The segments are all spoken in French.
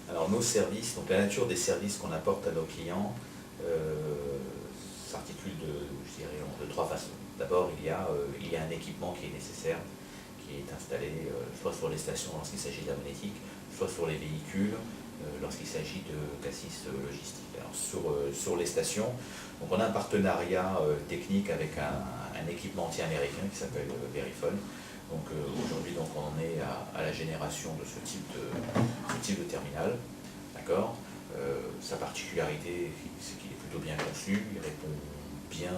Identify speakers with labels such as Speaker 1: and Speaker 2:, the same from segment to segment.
Speaker 1: Alors nos services, donc la nature des services qu'on apporte à nos clients s'articule je dirais, de trois façons. D'abord, il y a un équipement qui est nécessaire, qui est installé soit sur les stations lorsqu'il s'agit de la monétique, soit sur les véhicules lorsqu'il s'agit de cassis logistique. Alors sur les stations, donc on a un partenariat technique avec un équipementier américain qui s'appelle Verifone. Donc aujourd'hui on en est à la génération de ce type de terminal. D'accord. Sa particularité, c'est qu'il est plutôt bien conçu, il répond bien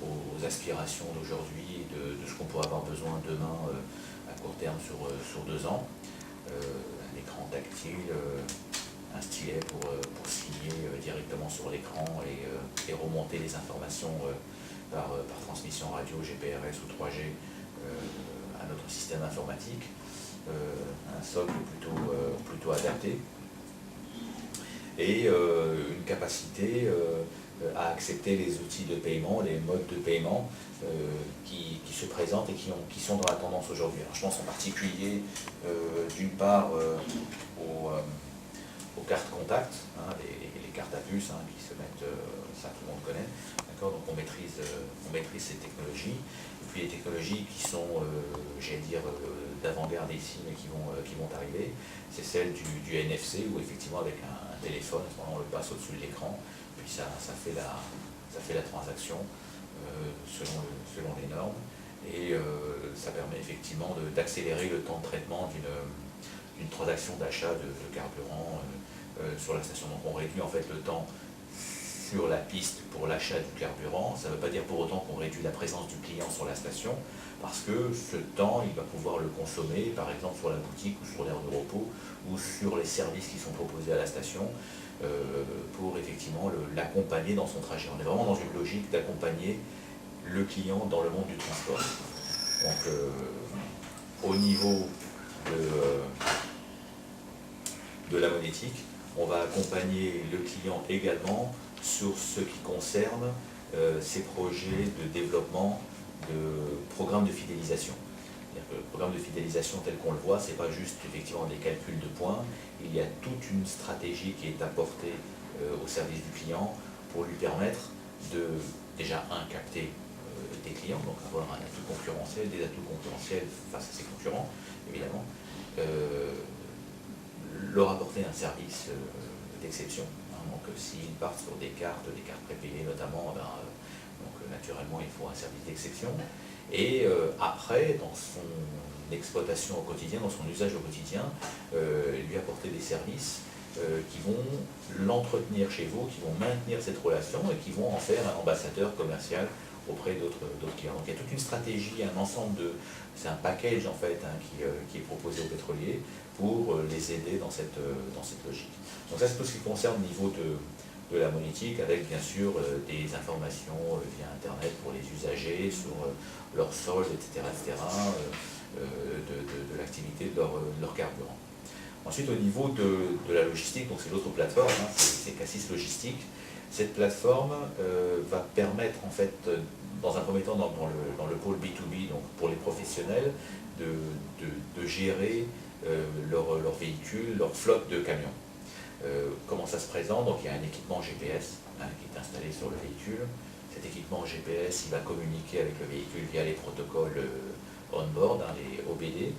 Speaker 1: aux aspirations d'aujourd'hui, de ce qu'on pourrait avoir besoin demain à court terme sur 2 ans. Un écran tactile, un stylet pour signer directement sur l'écran et remonter les informations par transmission radio, GPRS ou 3G à notre système informatique. Un socle plutôt adapté et une capacité à accepter les outils de paiement, les modes de paiement qui se présentent et qui sont dans la tendance aujourd'hui. Je pense en particulier d'une part aux cartes contact, hein, les cartes à puce qui se mettent, ça tout le monde connaît, d'accord. Donc on maîtrise ces technologies, et puis les technologies qui sont, j'allais dire, d'avant-garde ici, mais qui vont arriver, c'est celle du NFC, où effectivement avec un téléphone, à ce moment-là on le passe au-dessus de l'écran, puis ça fait la transaction selon les normes, et ça permet effectivement d'accélérer le temps de traitement d'une transaction d'achat de carburant sur la station. Donc on réduit en fait le temps sur la piste pour l'achat du carburant. Ça ne veut pas dire pour autant qu'on réduit la présence du client sur la station, parce que ce temps, il va pouvoir le consommer, par exemple sur la boutique ou sur l'aire de repos, ou sur les services qui sont proposés à la station, pour effectivement l'accompagner dans son trajet. On est vraiment dans une logique d'accompagner le client dans le monde du transport. Donc au niveau de la monétique, on va accompagner le client également sur ce qui concerne ces projets de développement de programmes de fidélisation. C'est-à-dire que le programme de fidélisation tel qu'on le voit, ce n'est pas juste effectivement des calculs de points, il y a toute une stratégie qui est apportée au service du client pour lui permettre de, déjà, capter des clients, donc avoir un atout concurrentiel, des atouts concurrentiels face à ses concurrents, évidemment, leur apporter un service d'exception. Donc s'ils partent sur des cartes prépayées notamment, donc naturellement il faut un service d'exception. Et après, dans son exploitation au quotidien, dans son usage au quotidien, lui apporter des services qui vont l'entretenir chez vous, qui vont maintenir cette relation et qui vont en faire un ambassadeur commercial auprès d'autres clients. Donc il y a toute une stratégie, un ensemble c'est un package en fait qui est proposé aux pétroliers pour les aider dans cette logique. Donc ça c'est tout ce qui concerne le niveau de la monétique, avec bien sûr des informations via internet pour les usagers sur leur solde, etc., de l'activité de leur carburant. Ensuite, au niveau de la logistique, donc c'est l'autre plateforme, c'est Cassis Logistique. Cette plateforme va permettre, en fait, dans un premier temps, dans le pôle B2B, donc pour les professionnels, de gérer leurs véhicules, leur flotte de camions. Comment ça se présente? Donc il y a un équipement GPS qui est installé sur le véhicule. Cet équipement GPS, il va communiquer avec le véhicule via les protocoles on-board, les OBD.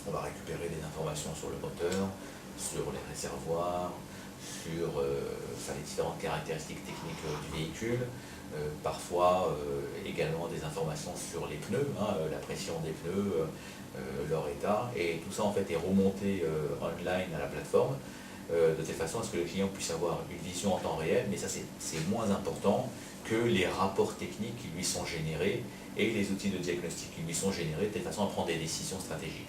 Speaker 1: On va récupérer des informations sur le moteur, sur les réservoirs, sur les différentes caractéristiques techniques du véhicule, parfois également des informations sur les pneus, la pression des pneus, leur état, et tout ça en fait est remonté online à la plateforme, de telle façon à ce que le client puisse avoir une vision en temps réel, mais ça c'est moins important que les rapports techniques qui lui sont générés et les outils de diagnostic qui lui sont générés, de telle façon à prendre des décisions stratégiques.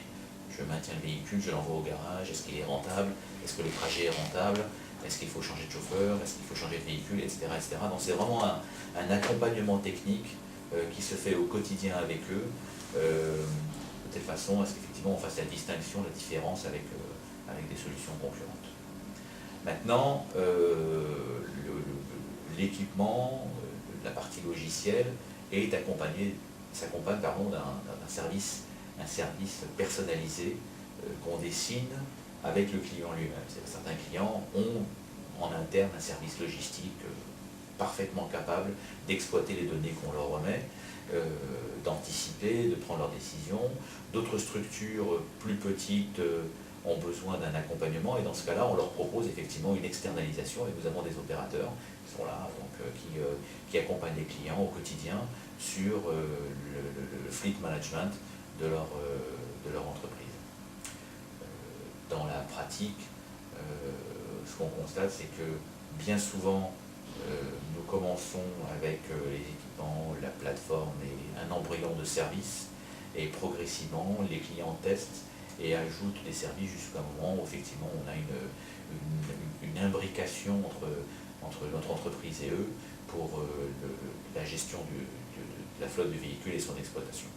Speaker 1: Je maintiens le véhicule, je l'envoie au garage, est-ce qu'il est rentable, est-ce que le trajet est rentable, est-ce qu'il faut changer de chauffeur, est-ce qu'il faut changer de véhicule, etc. Donc c'est vraiment un accompagnement technique qui se fait au quotidien avec eux, de telle façon à ce qu'effectivement on fasse la distinction, la différence avec des solutions concurrentes. Maintenant, l'équipement, la partie logicielle, s'accompagne d'un service personnalisé qu'on dessine avec le client lui-même. Certains clients ont en interne un service logistique parfaitement capable d'exploiter les données qu'on leur remet, d'anticiper, de prendre leurs décisions. D'autres structures plus petites ont besoin d'un accompagnement et dans ce cas-là, on leur propose effectivement une externalisation et nous avons des opérateurs qui sont là, donc, qui accompagnent les clients au quotidien sur le fleet management de leur entreprise. Dans la pratique, ce qu'on constate, c'est que bien souvent, nous commençons avec les équipements, la plateforme et un embryon de service, et progressivement, les clients testent et ajoutent des services jusqu'à un moment où effectivement on a une imbrication entre notre entreprise et eux pour la gestion de la flotte de véhicules et son exploitation.